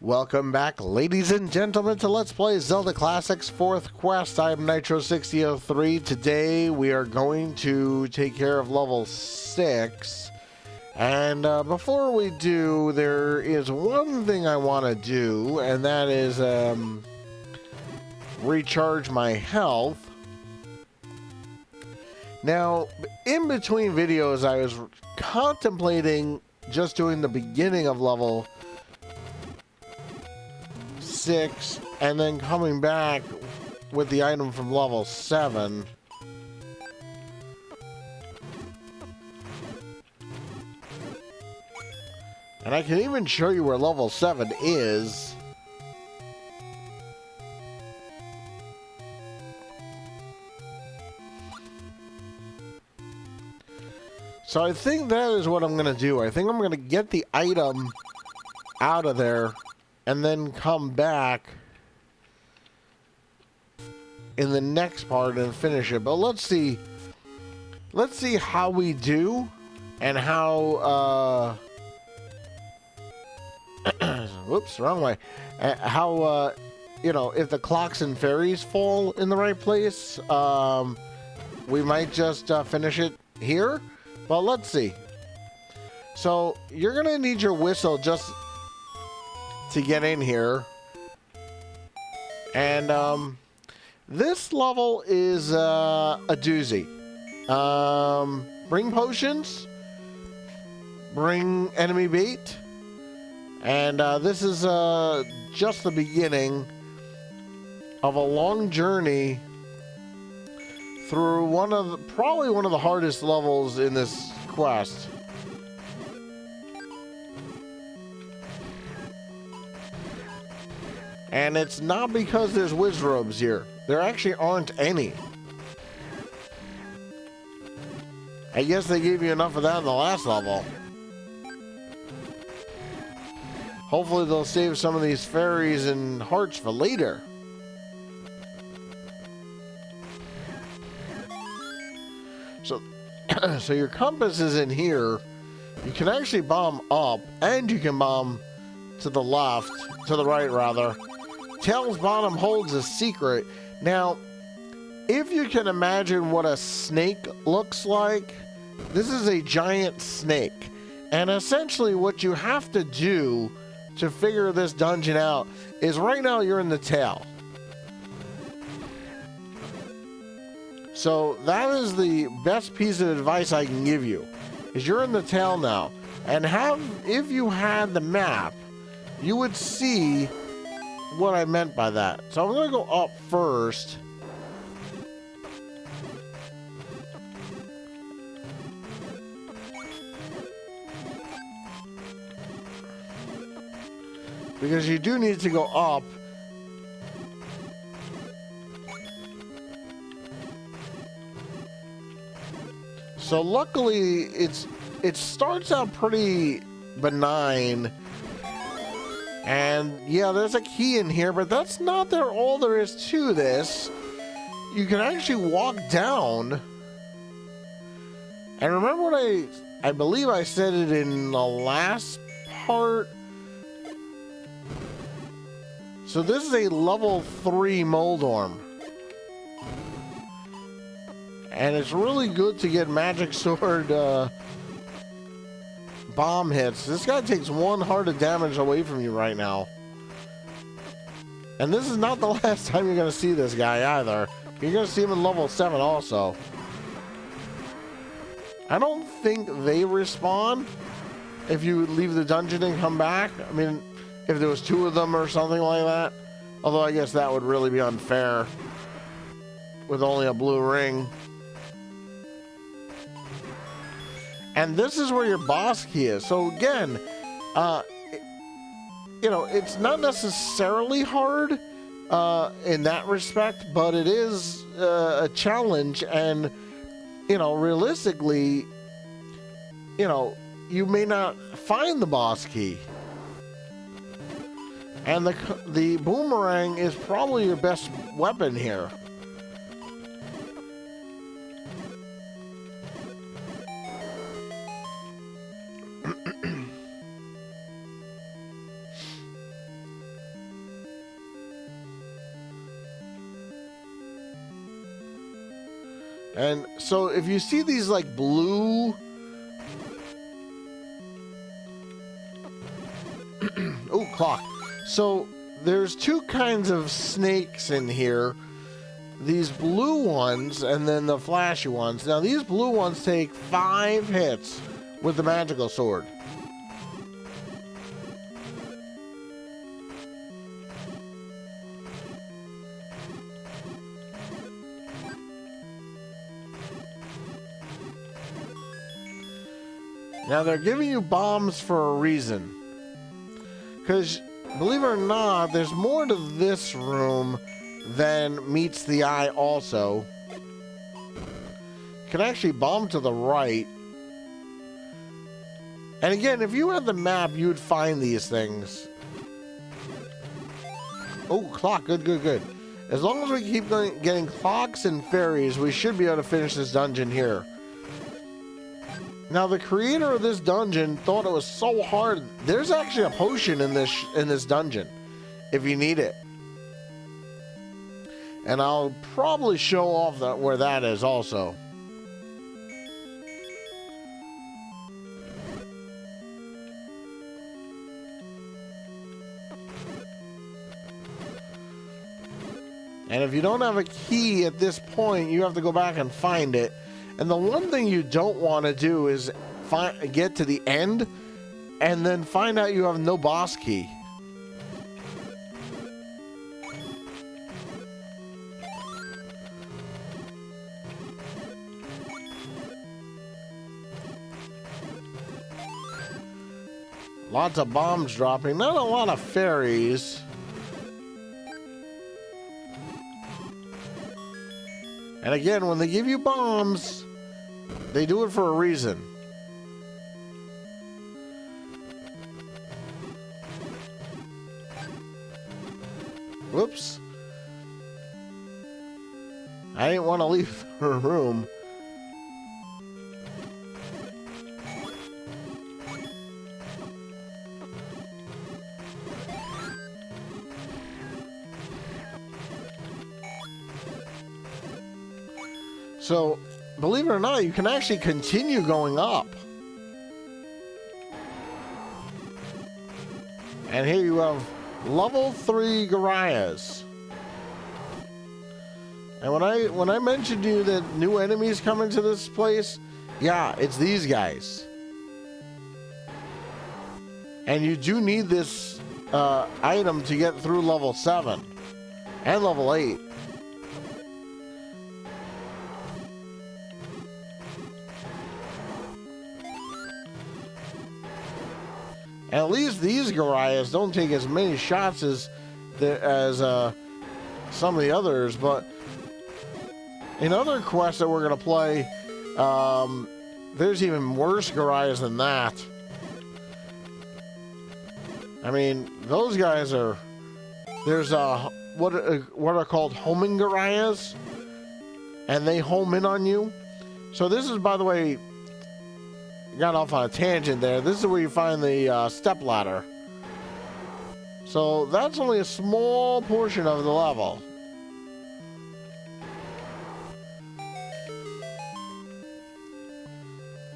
Welcome back, ladies and gentlemen, to Let's Play Zelda Classics 4th Quest. I'm Nitro6003. Today we are going to take care of level 6. And before we do, there is one thing I want to do, and that is recharge my health. Now, in between videos, I was contemplating just doing the beginning of level 6 and then coming back with the item from level 7. And I can even show you where level 7 is. So I think that is what I'm going to do. I think I'm going to get the item out of there and then come back in the next part and finish it. But let's see how we do and how whoops, wrong way. How you know, if the clocks and fairies fall in the right place, we might just finish it here. But let's see. So you're gonna need your whistle just to get in here, and this level is a doozy. Bring potions, bring enemy bait, and this is just the beginning of a long journey through probably one of the hardest levels in this quest. And it's not because there's Wizrobes here. There actually aren't any. I guess they gave you enough of that in the last level. Hopefully they'll save some of these fairies and hearts for later. So your compass is in here. You can actually bomb up, and you can bomb to the left, to the right rather. Tail's bottom holds a secret. Now, if you can imagine what a snake looks like, this is a giant snake. And essentially what you have to do to figure this dungeon out is right now you're in the tail. So that is the best piece of advice I can give you, is you're in the tail now. And if you had the map, you would see what I meant by that. So I'm going to go up first. Because you do need to go up. So luckily it starts out pretty benign. And yeah, there's a key in here, but that's not all there is to this. You can actually walk down. And remember what I believe I said it in the last part. So this is a level 3 Moldorm. And it's really good to get Magic Sword bomb hits. This guy takes 1 heart of damage away from you right now. And this is not the last time you're going to see this guy either. You're going to see him in level 7 also. I don't think they respawn if you leave the dungeon and come back. I mean, if there was 2 of them or something like that. Although I guess that would really be unfair with only a blue ring. And this is where your boss key is. So again, you know, it's not necessarily hard in that respect, but it is a challenge. And, you know, realistically, you know, you may not find the boss key. And the boomerang is probably your best weapon here. And so if you see these like blue... oh, clock. So there's two kinds of snakes in here. These blue ones and then the flashy ones. Now these blue ones take 5 hits with the magical sword. Now they're giving you bombs for a reason. Because, believe it or not, there's more to this room than meets the eye also. You can actually bomb to the right. And again, if you had the map, you would find these things. Oh, clock. Good, good, good. As long as we keep getting clocks and fairies, we should be able to finish this dungeon here. Now, the creator of this dungeon thought it was so hard. There's actually a potion in this dungeon, if you need it. And I'll probably show off where that is also. And if you don't have a key at this point, you have to go back and find it. And the one thing you don't want to do is get to the end and then find out you have no boss key. Lots of bombs dropping, not a lot of fairies. And again, when they give you bombs, they do it for a reason. Whoops. I didn't want to leave the room. So, believe it or not, you can actually continue going up. And here you have level 3 Gorias. And when I mentioned to you that new enemies come into this place, yeah, it's these guys. And you do need this item to get through level 7 and level 8. And at least these Gorias don't take as many shots as some of the others, but in other quests that we're going to play, there's even worse Gorias than that. I mean, those guys are... There's what are called homing Gorias, and they home in on you. So this is, by the way... Got off on a tangent there. This is where you find the step ladder. So that's only a small portion of the level.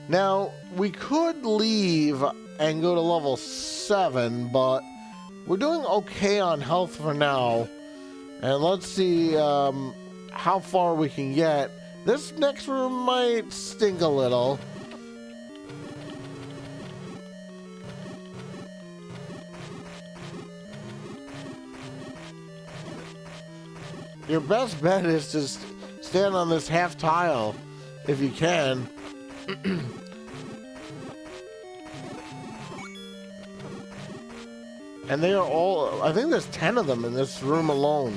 Now, we could leave and go to level 7, but we're doing okay on health for now. And let's see how far we can get. This next room might stink a little. Your best bet is to stand on this half tile, if you can. And they are all, I think there's 10 of them in this room alone.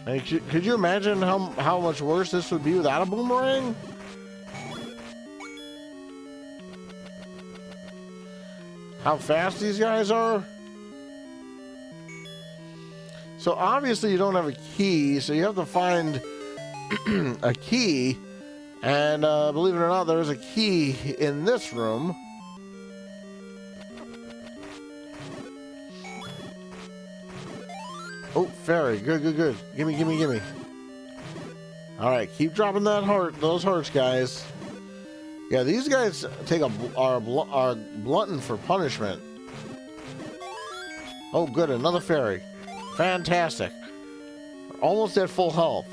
And could you imagine how much worse this would be without a boomerang? How fast these guys are? So obviously you don't have a key, so you have to find a key. And believe it or not, there is a key in this room. fairy. Good, good, good. Gimme, gimme, gimme. Alright, keep dropping those hearts, guys. Yeah, these guys are glutton for punishment. Oh, good, another fairy. Fantastic. Almost at full health.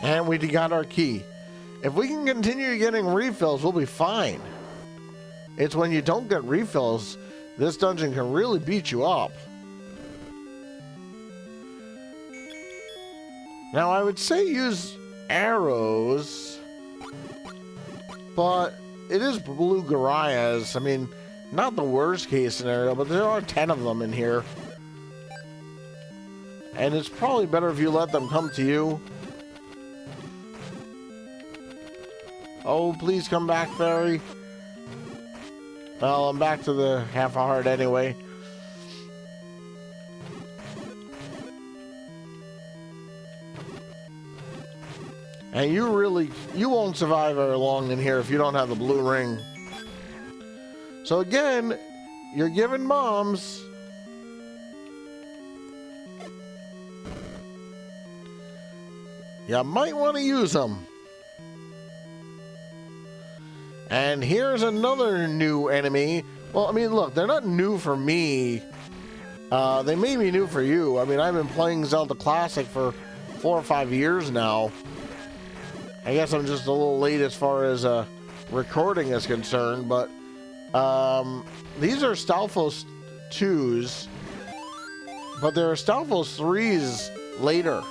And we got our key. If we can continue getting refills, we'll be fine. It's when you don't get refills, this dungeon can really beat you up. Now, I would say use arrows, but it is blue Gorias. I mean, not the worst case scenario, but there are 10 of them in here. And it's probably better if you let them come to you. Oh, please come back, fairy. Well, I'm back to the half a heart anyway. And you won't survive very long in here if you don't have the blue ring. So again, you're given bombs. You might want to use them. And here's another new enemy. Well, I mean, look, they're not new for me. They may be new for you. I mean, I've been playing Zelda Classic for 4 or 5 years now. I guess I'm just a little late as far as recording is concerned, but these are Stalfos 2s, but there are Stalfos 3s later.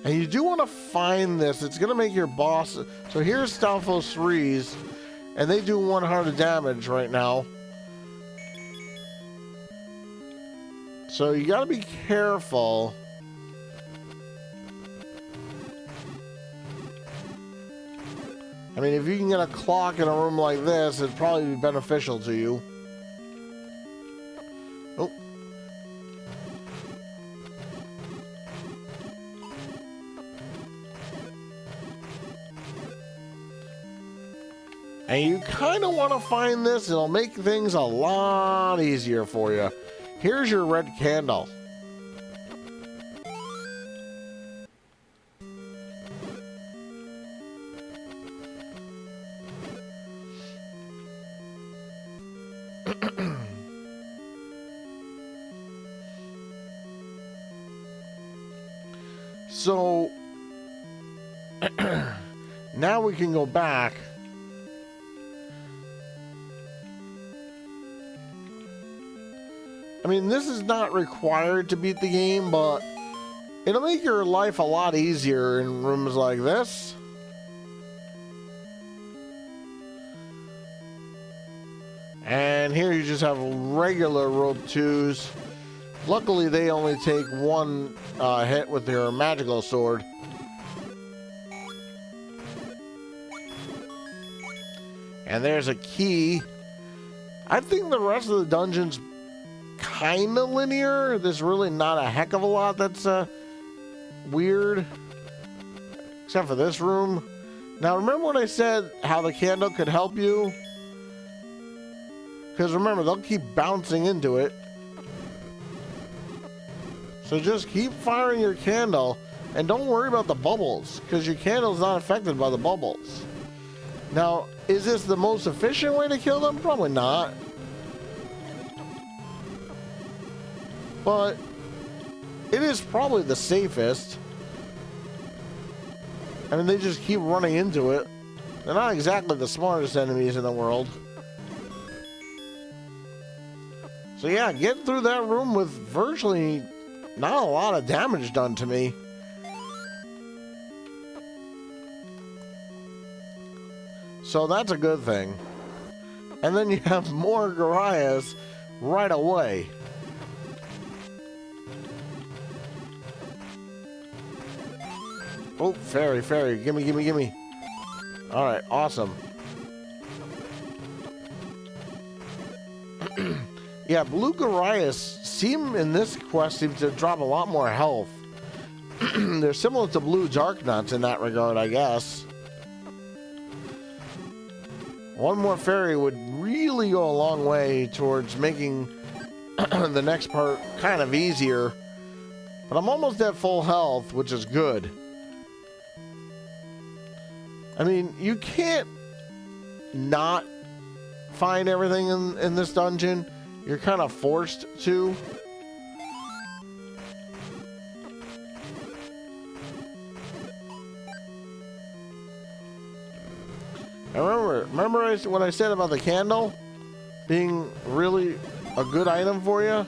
And you do want to find this. It's going to make your boss... So here's Stalfos 3s, and they do 100 damage right now. So you got to be careful. I mean, if you can get a clock in a room like this, it'd probably be beneficial to you. Oh. And you kind of want to find this. It'll make things a lot easier for you. Here's your red candle. So now we can go back. I mean, this is not required to beat the game, but it'll make your life a lot easier in rooms like this. And here you just have regular rope 2s. Luckily, they only take 1 hit with your magical sword. And there's a key. I think the rest of the dungeon's kind of linear. There's really not a heck of a lot that's weird. Except for this room. Now, remember when I said how the candle could help you? Because remember, they'll keep bouncing into it. So just keep firing your candle, and don't worry about the bubbles, because your candle's not affected by the bubbles. Now, is this the most efficient way to kill them? Probably not. But it is probably the safest. I mean, they just keep running into it. They're not exactly the smartest enemies in the world. So yeah, get through that room with virtually not a lot of damage done to me. So that's a good thing. And then you have more Gorias right away. Oh, fairy, fairy. Gimme, gimme, gimme. Alright, awesome. Yeah, blue Gorias in this quest seem to drop a lot more health. They're similar to blue dark nuts in that regard, I guess. One more fairy would really go a long way towards making the next part kind of easier. But I'm almost at full health, which is good. I mean, you can't not find everything in this dungeon. You're kind of forced to. Remember what I said about the candle being really a good item for you?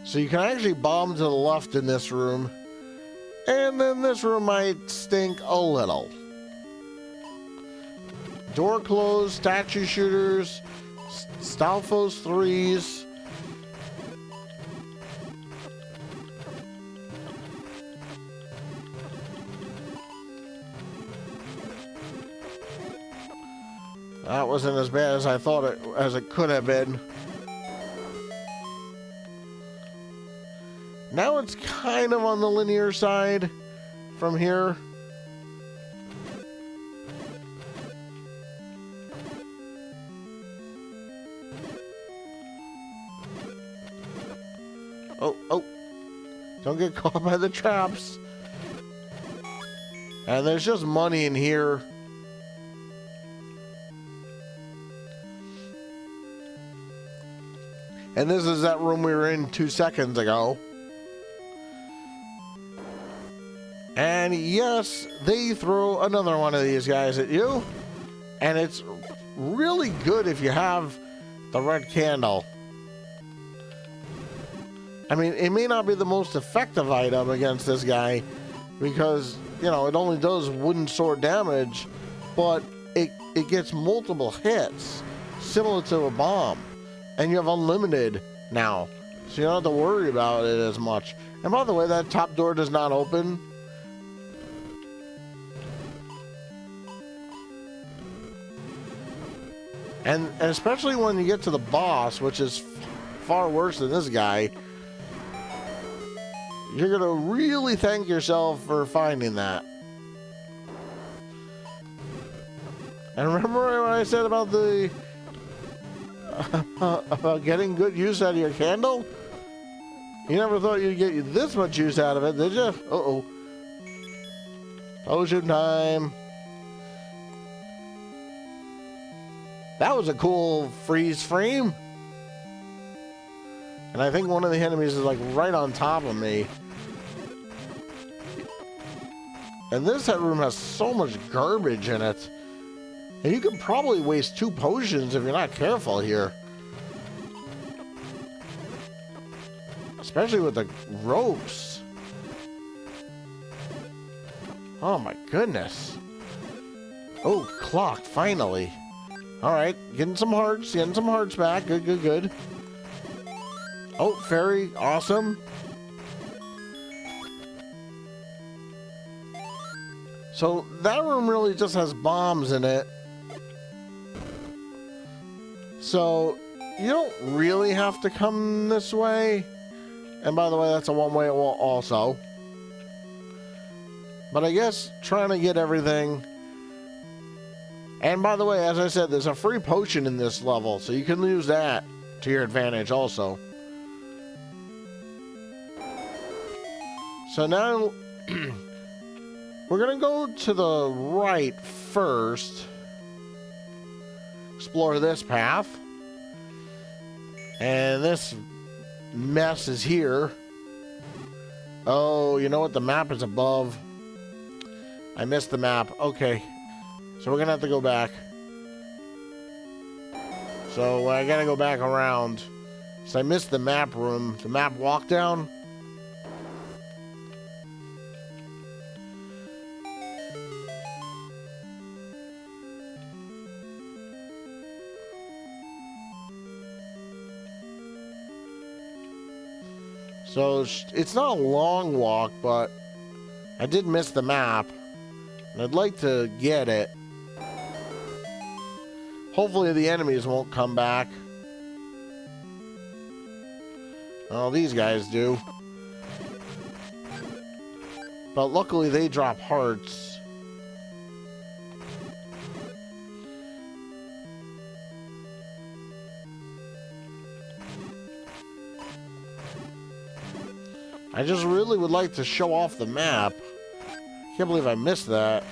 So you can actually bomb to the left in this room. And then this room might stink a little. Door closed, statue shooters, Stalfos 3s. That wasn't as bad as I thought it could have been. Now it's kind of on the linear side from here. Oh. Don't get caught by the traps. And there's just money in here. And this is that room we were in 2 seconds ago. And yes, they throw another one of these guys at you. And it's really good if you have the red candle. I mean, it may not be the most effective item against this guy because, you know, it only does wooden sword damage, but it gets multiple hits, similar to a bomb. And you have unlimited now, so you don't have to worry about it as much. And by the way, that top door does not open. And especially when you get to the boss, which is far worse than this guy, you're going to really thank yourself for finding that. And remember what I said about the about getting good use out of your candle? You never thought you'd get this much use out of it, did you? Uh-oh. Potion time. That was a cool freeze frame. And I think one of the enemies is like right on top of me. And this room has so much garbage in it. And you could probably waste 2 potions if you're not careful here. Especially with the ropes. Oh my goodness. Oh, clock, finally. Alright, getting some hearts back. Good, good, good. Oh, fairy, awesome. So that room really just has bombs in it. So you don't really have to come this way. And by the way, that's a one-way wall also. But I guess trying to get everything. And by the way, as I said, there's a free potion in this level, so you can use that to your advantage also. So now we're gonna go to the right first. Explore this path. And this mess is here. Oh, you know what? The map is above. I missed the map. Okay. So we're gonna have to go back. So I gotta go back around. So I missed the map room. The map walk down. So it's not a long walk, but I did miss the map. And I'd like to get it. Hopefully the enemies won't come back. Oh, these guys do. But luckily they drop hearts. I just really would like to show off the map. Can't believe I missed that.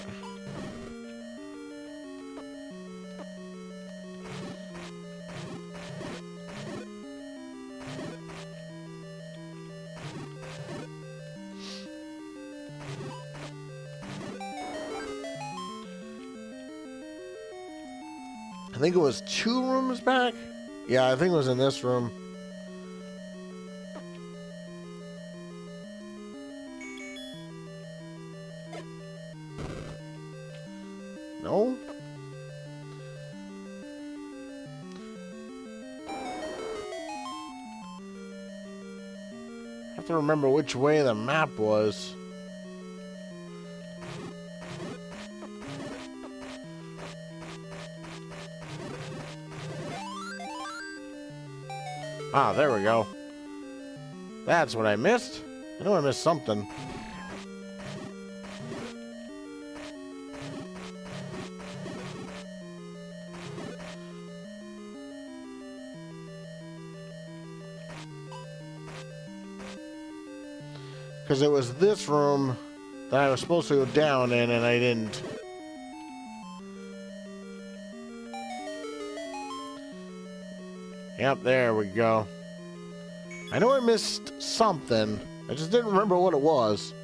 I think it was 2 rooms back. Yeah, I think it was in this room. No? I have to remember which way the map was. Ah, there we go. That's what I missed. I know I missed something. Because it was this room that I was supposed to go down in, and I didn't. Yep, there we go. I know I missed something. I just didn't remember what it was.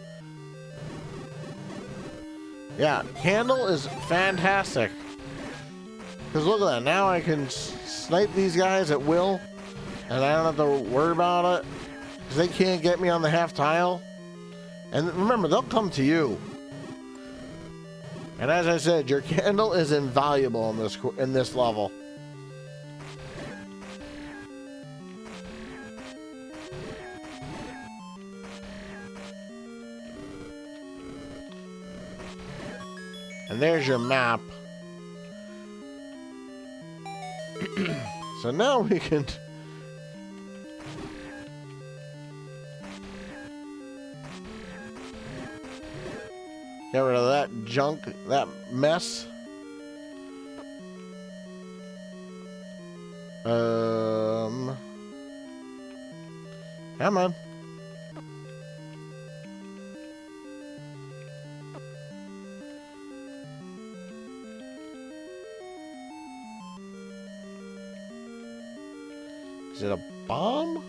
Yeah, candle is fantastic. Because look at that. Now I can snipe these guys at will. And I don't have to worry about it. Because they can't get me on the half tile. And remember, they'll come to you. And as I said, your candle is invaluable in this level. And there's your map. So now we can get rid of that junk, that mess. Come on. Is it a bomb?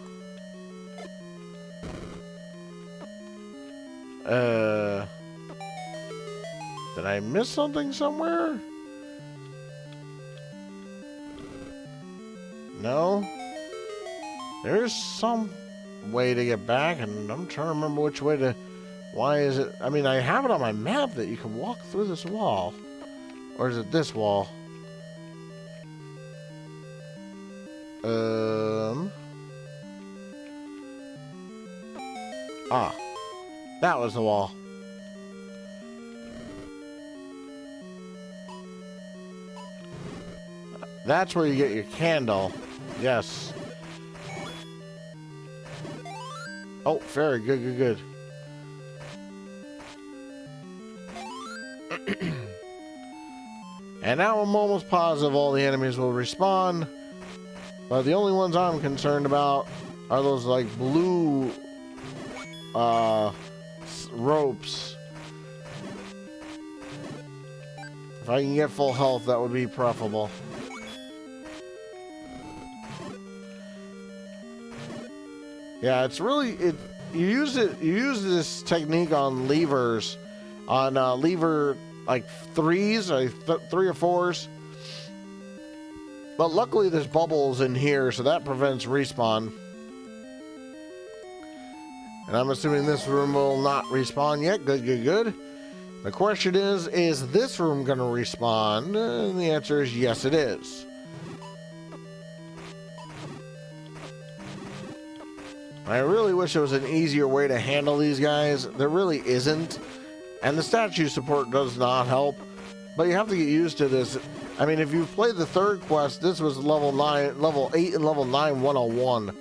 Did I miss something somewhere? No? There's some way to get back, and I'm trying to remember which way to... Why is it... I mean, I have it on my map that you can walk through this wall. Or is it this wall? Ah. That was the wall. That's where you get your candle. Yes. Oh, very good, good, good. And now I'm almost positive all the enemies will respawn. But the only ones I'm concerned about are those, like, blue ropes. If I can get full health, that would be preferable. Yeah, it's really you use this technique on levers, on lever like 3s or 3 or 4s. But luckily there's bubbles in here, so that prevents respawn. And I'm assuming this room will not respawn yet. Good, good, good. The question is this room going to respawn? And the answer is yes, it is. I really wish there was an easier way to handle these guys. There really isn't. And the statue support does not help. But you have to get used to this. I mean, if you've played the third quest, this was level 8 and level 9 101.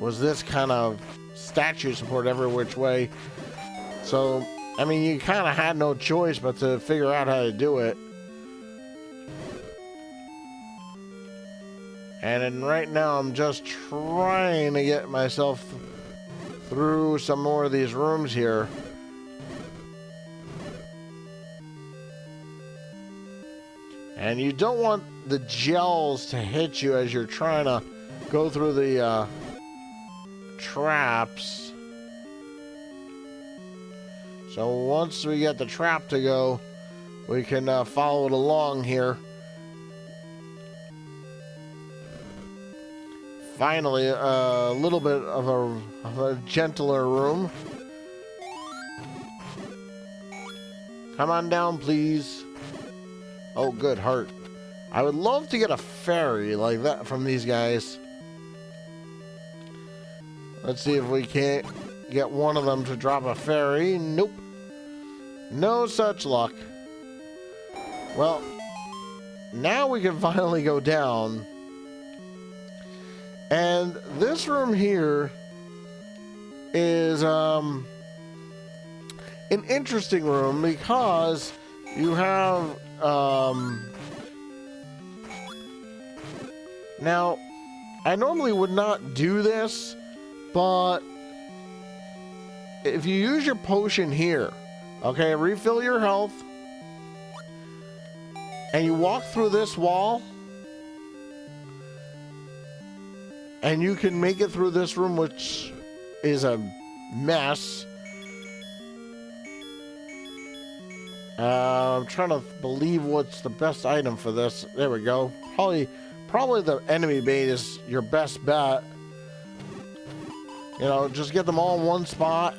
was this kind of statue support every which way. So, I mean, you kind of had no choice but to figure out how to do it. And then right now, I'm just trying to get myself through some more of these rooms here. And you don't want the gels to hit you as you're trying to go through the traps. So once we get the trap to go, we can follow it along here. Finally, a little bit of a gentler room. Come on down, please. Oh, good, heart. I would love to get a fairy like that from these guys. Let's see if we can't get one of them to drop a fairy. Nope. No such luck. Well, now we can finally go down. And this room here is an interesting room because you have now I normally would not do this, but if you use your potion here, okay, refill your health, and you walk through this wall, and you can make it through this room, which is a mess. I'm trying to believe what's the best item for this. There we go. Probably the enemy bait is your best bet. You know, just get them all in one spot.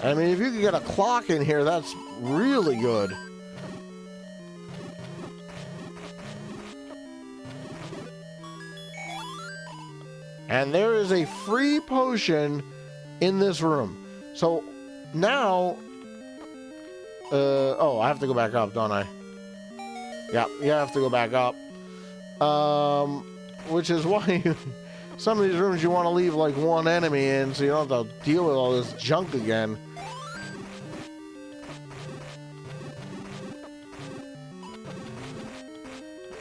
I mean, if you could get a clock in here, that's really good. And there is a free potion in this room. So now, oh, I have to go back up, don't I? Yeah, you have to go back up. Which is why some of these rooms you want to leave like one enemy in so you don't have to deal with all this junk again.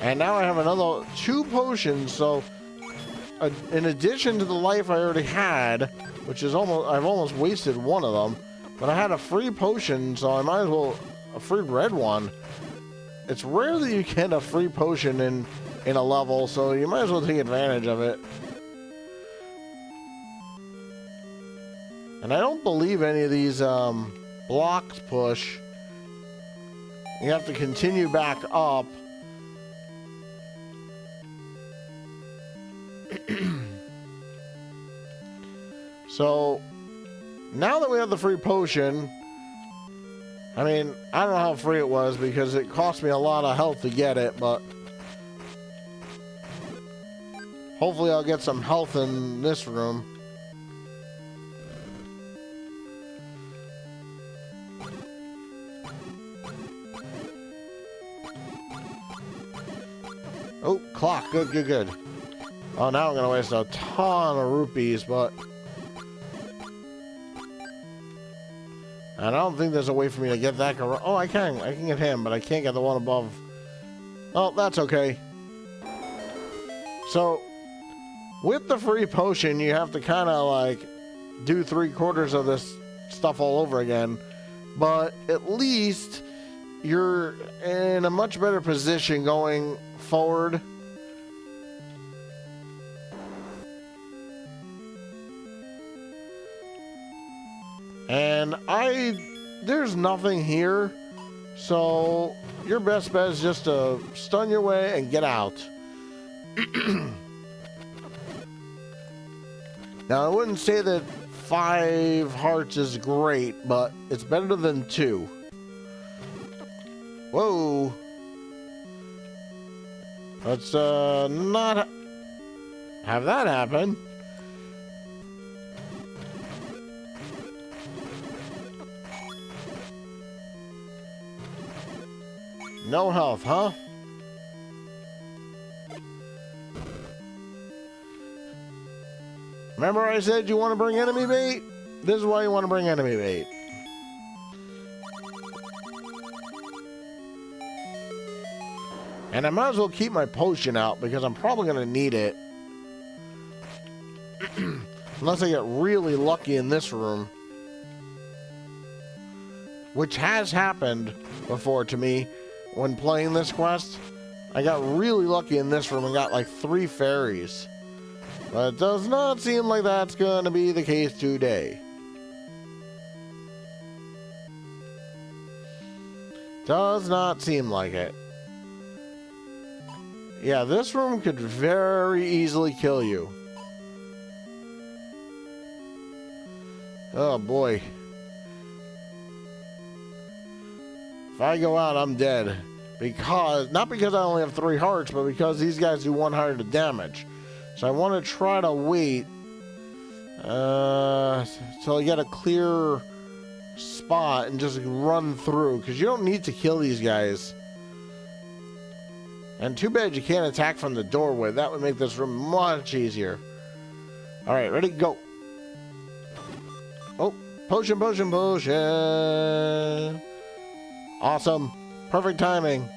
And now I have another 2 potions, so in addition to the life I already had, which is I've almost wasted one of them, but I had a free potion, so I might as well, a free red one. It's rare that you get a free potion in a level, so you might as well take advantage of it. And I don't believe any of these blocks push. You have to continue back up. So now that we have the free potion, I mean, I don't know how free it was because it cost me a lot of health to get it, but hopefully I'll get some health in this room. Oh, clock. Good, good, good. Oh, now I'm going to waste a ton of rupees, but and I don't think there's a way for me to get that. Oh, I can get him, but I can't get the one above. Oh, that's okay. So, with the free potion, you have to kind of like do 3/4 of this stuff all over again. But at least you're in a much better position going forward. And there's nothing here, so your best bet is just to stun your way and get out. Now, I wouldn't say that 5 hearts is great, but it's better than 2. Whoa. Let's not have that happen. No health, huh? Remember I said you want to bring enemy bait? This is why you want to bring enemy bait. And I might as well keep my potion out because I'm probably going to need it. Unless I get really lucky in this room. Which has happened before to me when playing this quest. I got really lucky in this room and got like 3 fairies. But it does not seem like that's going to be the case today. Does not seem like it. Yeah, this room could very easily kill you. Oh boy. If I go out, I'm dead. Not because I only have 3 hearts, but because these guys do 1 heart of damage. So I want to try to wait till I get a clear spot and just run through, because you don't need to kill these guys. And too bad you can't attack from the doorway. That would make this room much easier. Alright, ready, go. Oh, potion, potion, potion. Awesome. Perfect timing.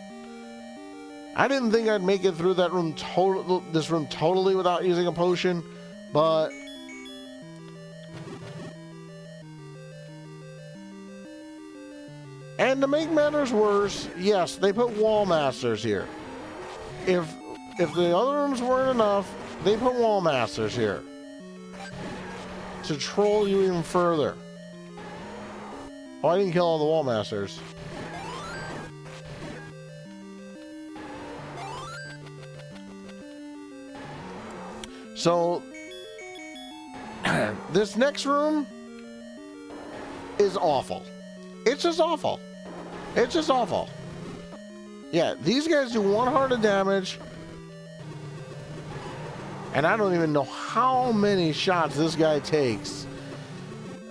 I didn't think I'd make it through that room totally without using a potion, but and to make matters worse, yes, they put wall masters here. If the other rooms weren't enough, they put wall masters here to troll you even further. Oh, I didn't kill all the wall masters. So this next room is awful. It's just awful. It's just awful. Yeah, these guys do 1 heart of damage. And I don't even know how many shots this guy takes.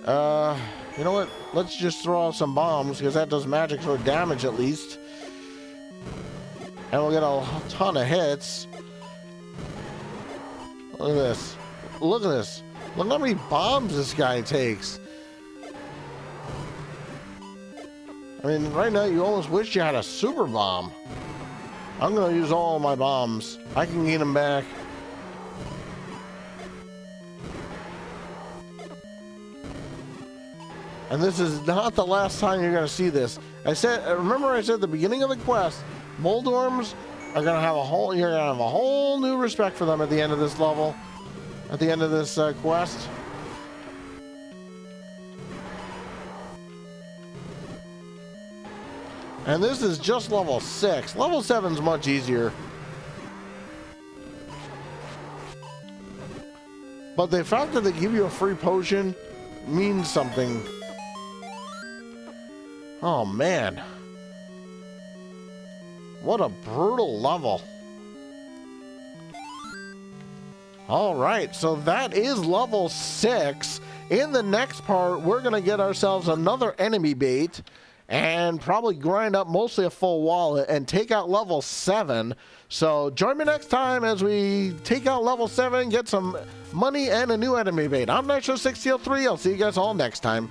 You know what? Let's just throw out some bombs, because that does magic sword damage at least. And we'll get a ton of hits. Look at this. Look at this. Look how many bombs this guy takes. I mean, right now you almost wish you had a super bomb. I'm going to use all of my bombs. I can gain them back. And this is not the last time you're going to see this. Remember I said at the beginning of the quest, Moldorms are going to have you're going to have a whole new respect for them at the end of this level. At the end of this quest. And this is just level 6. Level 7 is much easier. But the fact that they give you a free potion means something. Oh man. What a brutal level. Alright, so that is level 6. In the next part, we're going to get ourselves another enemy bait. And probably grind up mostly a full wallet and take out level 7. So join me next time as we take out level 7, get some money and a new enemy bait. I'm Nitro6003. I'll see you guys all next time.